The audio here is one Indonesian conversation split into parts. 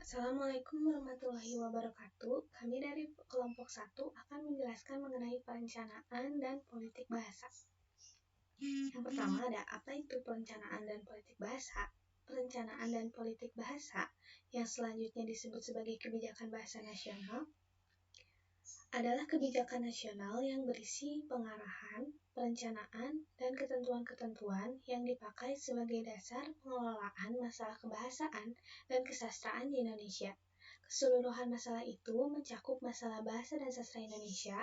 Assalamualaikum warahmatullahi wabarakatuh. Kami dari kelompok 1 akan menjelaskan mengenai perencanaan dan politik bahasa. Yang pertama ada apa itu perencanaan dan politik bahasa? Perencanaan dan politik bahasa yang selanjutnya disebut sebagai kebijakan bahasa nasional adalah kebijakan nasional yang berisi pengarahan, perencanaan, dan ketentuan-ketentuan yang dipakai sebagai dasar pengelolaan masalah kebahasaan dan kesastraan di Indonesia. Keseluruhan masalah itu mencakup masalah bahasa dan sastra Indonesia,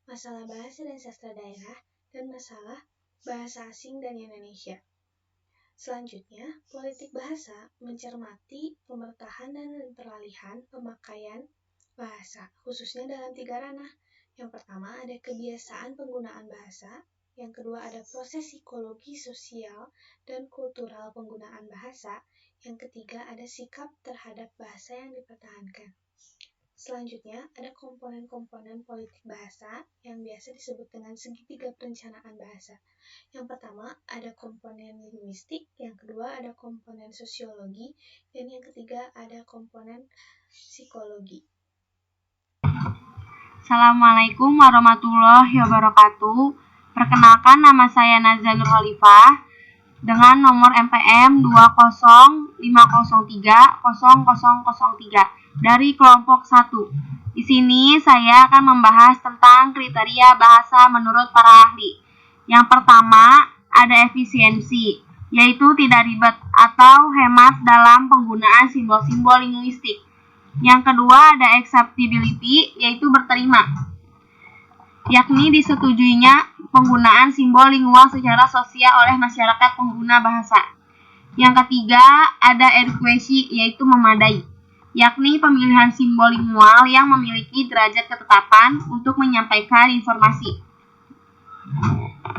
masalah bahasa dan sastra daerah, dan masalah bahasa asing dan Indonesia. Selanjutnya, politik bahasa mencermati pemertahan dan peralihan pemakaian bahasa, khususnya dalam 3 ranah. Yang pertama ada kebiasaan penggunaan bahasa, yang kedua ada proses psikologi, sosial, dan kultural penggunaan bahasa, yang ketiga ada sikap terhadap bahasa yang dipertahankan. Selanjutnya ada komponen-komponen politik bahasa yang biasa disebut dengan segitiga perencanaan bahasa. Yang pertama ada komponen linguistik, yang kedua ada komponen sosiologi, dan yang ketiga ada komponen psikologi. Assalamualaikum warahmatullahi wabarakatuh. Perkenalkan, nama saya Nazza Nur Khalifah dengan nomor MPM 205030003 dari kelompok 1. Di sini saya akan membahas tentang kriteria bahasa menurut para ahli. Yang pertama, ada efisiensi, yaitu tidak ribet atau hemat dalam penggunaan simbol-simbol linguistik. Yang kedua ada acceptability, yaitu berterima, yakni disetujuinya penggunaan simbol lingual secara sosial oleh masyarakat pengguna bahasa. Yang ketiga ada adequacy, yaitu memadai, yakni pemilihan simbol lingual yang memiliki derajat ketetapan untuk menyampaikan informasi.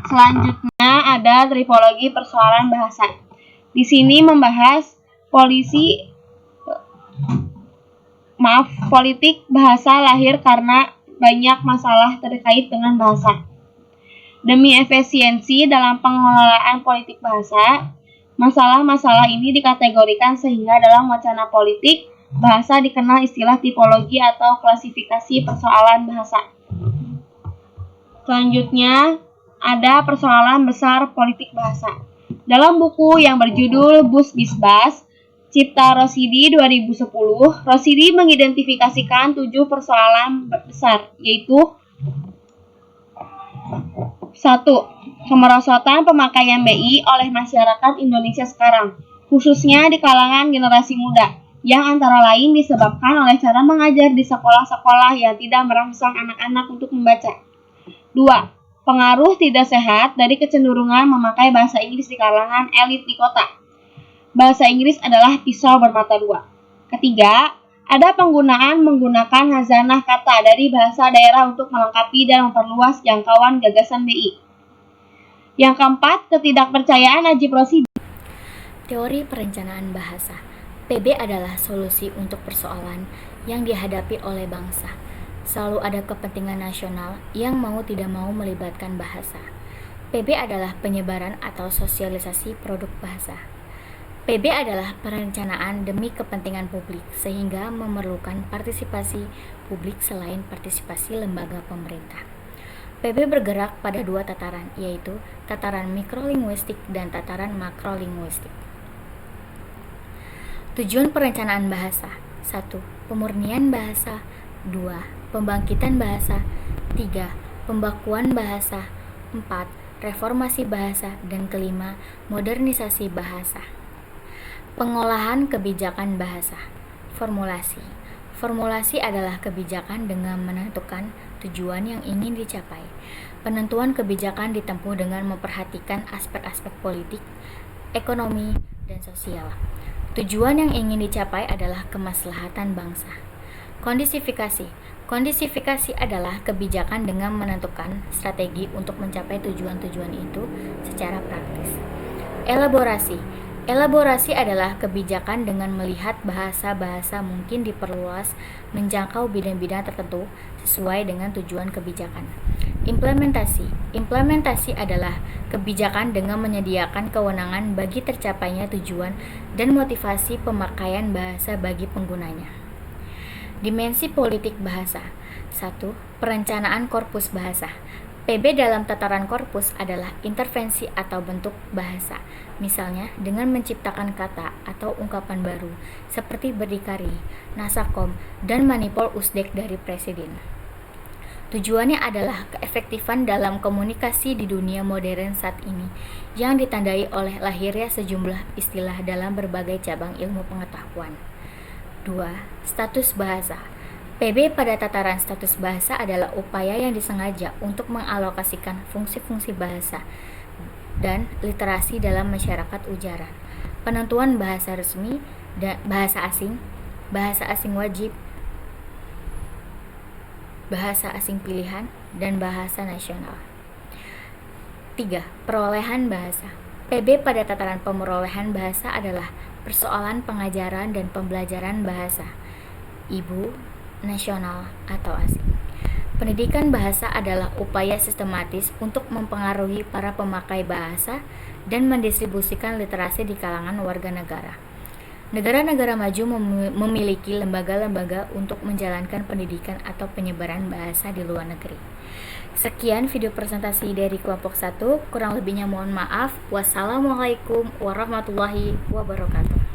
Selanjutnya ada tripologi persoalan bahasa. Di sini membahas politik bahasa lahir karena banyak masalah terkait dengan bahasa. Demi efisiensi dalam pengelolaan politik bahasa, masalah-masalah ini dikategorikan sehingga dalam wacana politik bahasa dikenal istilah tipologi atau klasifikasi persoalan bahasa. Selanjutnya ada persoalan besar politik bahasa. Dalam buku yang berjudul Bus Bisbas Cipta Rosidi 2010, Rosidi mengidentifikasikan 7 persoalan besar, yaitu 1. Kemerosotan pemakaian BI oleh masyarakat Indonesia sekarang, khususnya di kalangan generasi muda, yang antara lain disebabkan oleh cara mengajar di sekolah-sekolah yang tidak merangsang anak-anak untuk membaca. 2. Pengaruh tidak sehat dari kecenderungan memakai bahasa Inggris di kalangan elit di kota. Bahasa Inggris adalah pisau bermata dua. Ketiga, ada menggunakan hazanah kata dari bahasa daerah untuk melengkapi dan memperluas jangkauan gagasan BI. Yang keempat, ketidakpercayaan Najib Rosidi. Teori perencanaan bahasa. PB adalah solusi untuk persoalan yang dihadapi oleh bangsa. Selalu ada kepentingan nasional yang mau tidak mau melibatkan bahasa. PB adalah penyebaran atau sosialisasi produk bahasa. PB adalah perencanaan demi kepentingan publik, sehingga memerlukan partisipasi publik selain partisipasi lembaga pemerintah. PB bergerak pada 2 tataran, yaitu tataran mikrolinguistik dan tataran makrolinguistik. Tujuan perencanaan bahasa: 1. Pemurnian bahasa. 2. Pembangkitan bahasa. 3. Pembakuan bahasa. 4. Reformasi bahasa. Dan kelima, modernisasi bahasa. Pengolahan kebijakan bahasa. Formulasi. Formulasi adalah kebijakan dengan menentukan tujuan yang ingin dicapai. Penentuan kebijakan ditempuh dengan memperhatikan aspek-aspek politik, ekonomi, dan sosial. Tujuan yang ingin dicapai adalah kemaslahatan bangsa. Kondisifikasi. Kondisifikasi adalah kebijakan dengan menentukan strategi untuk mencapai tujuan-tujuan itu secara praktis. Elaborasi. Elaborasi adalah kebijakan dengan melihat bahasa-bahasa mungkin diperluas menjangkau bidang-bidang tertentu sesuai dengan tujuan kebijakan. Implementasi adalah kebijakan dengan menyediakan kewenangan bagi tercapainya tujuan dan motivasi pemakaian bahasa bagi penggunanya. Dimensi politik bahasa. 1. Perencanaan korpus bahasa. PB dalam tataran korpus adalah intervensi atau bentuk bahasa, misalnya dengan menciptakan kata atau ungkapan baru, seperti berdikari, nasakom, dan manipol usdek dari presiden. Tujuannya adalah keefektifan dalam komunikasi di dunia modern saat ini, yang ditandai oleh lahirnya sejumlah istilah dalam berbagai cabang ilmu pengetahuan. 2. Status bahasa. PB pada tataran status bahasa adalah upaya yang disengaja untuk mengalokasikan fungsi-fungsi bahasa dan literasi dalam masyarakat ujaran. Penentuan bahasa resmi, bahasa asing wajib, bahasa asing pilihan, dan bahasa nasional. 3. Perolehan bahasa. PB pada tataran pemerolehan bahasa adalah persoalan pengajaran dan pembelajaran bahasa, ibu, nasional, atau asing. Pendidikan bahasa adalah upaya sistematis untuk mempengaruhi para pemakai bahasa dan mendistribusikan literasi di kalangan warga negara. Negara-negara maju memiliki lembaga-lembaga untuk menjalankan pendidikan atau penyebaran bahasa di luar negeri. Sekian video presentasi dari kelompok 1, kurang lebihnya mohon maaf. Wassalamualaikum warahmatullahi wabarakatuh.